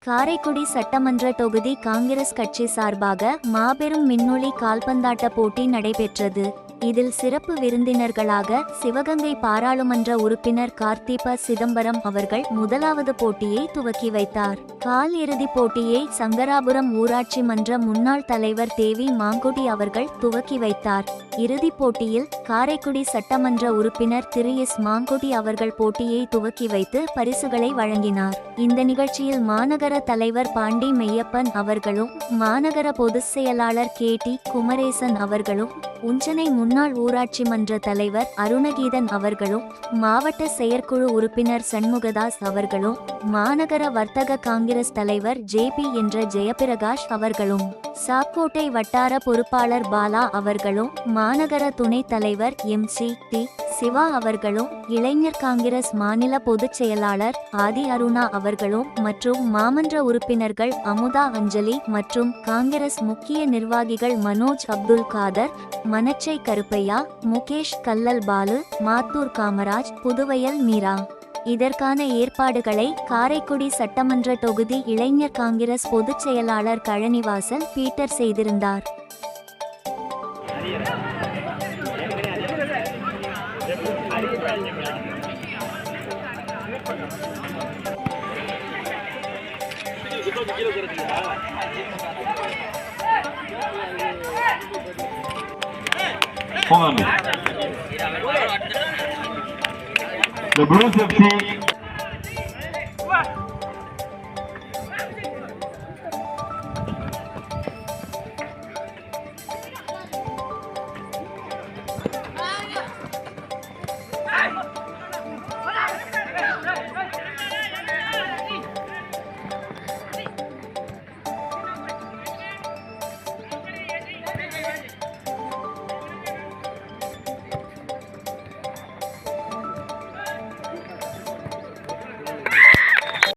காரைக்குடி சட்டமன்ற தொகுதி காங்கிரஸ் கட்சி சார்பாக மாபெரும் மின்னொளி கால்பந்தாட்ட போட்டி நடைபெற்றது. இதில் சிறப்பு விருந்தினர்களாக சிவகங்கை பாராளுமன்ற உறுப்பினர் கார்த்திப சிதம்பரம் அவர்கள் முதலாவது போட்டியை துவக்கி வைத்தார். கால் இறுதிப் போட்டியை சங்கராபுரம் ஊராட்சி மன்ற முன்னாள் தலைவர் தேவி மாங்குடி அவர்கள் துவக்கி வைத்தார். இறுதிப் போட்டியில் காரைக்குடி சட்டமன்ற உறுப்பினர் திரு எஸ் மாங்குடி அவர்கள் போட்டியை துவக்கி வைத்து பரிசுகளை வழங்கினார். இந்த நிகழ்ச்சியில் மாநகர தலைவர் பாண்டி மெய்யப்பன் அவர்களும் மாநகர பொதுச் செயலாளர் கே டி குமரேசன் அவர்களும் உஞ்சனை முன்னாள் ஊராட்சி மன்ற தலைவர் அருணகீதன் அவர்களும் மாவட்ட செயற்குழு உறுப்பினர் சண்முகதாஸ் அவர்களும் மாநகர வர்த்தக காங்கிரஸ் தலைவர் ஜே.பி. என்ற ஜெயபிரகாஷ் அவர்களும் சாக்கோட்டை வட்டார பொறுப்பாளர் பாலா அவர்களும் மாநகர துணைத் தலைவர் எம்.சி.டி. சிவா அவர்களும் இளைஞர் காங்கிரஸ் மாநில பொதுச் செயலாளர் ஆதி அருணா அவர்களும் மற்றும் மாமன்ற உறுப்பினர்கள் அமுதா அஞ்சலி மற்றும் காங்கிரஸ் முக்கிய நிர்வாகிகள் மனோஜ் அப்துல் காதர், மனச்சை கருப்பையா, முகேஷ் கல்லல் பாலு, மாத்தூர் காமராஜ், புதுவயல் மீரா. இதற்கான ஏற்பாடுகளை காரைக்குடி சட்டமன்ற தொகுதி இளைஞர் காங்கிரஸ் பொதுச் செயலாளர் கழனிவாசல் பீட்டர் செய்திருந்தார். The Blues FC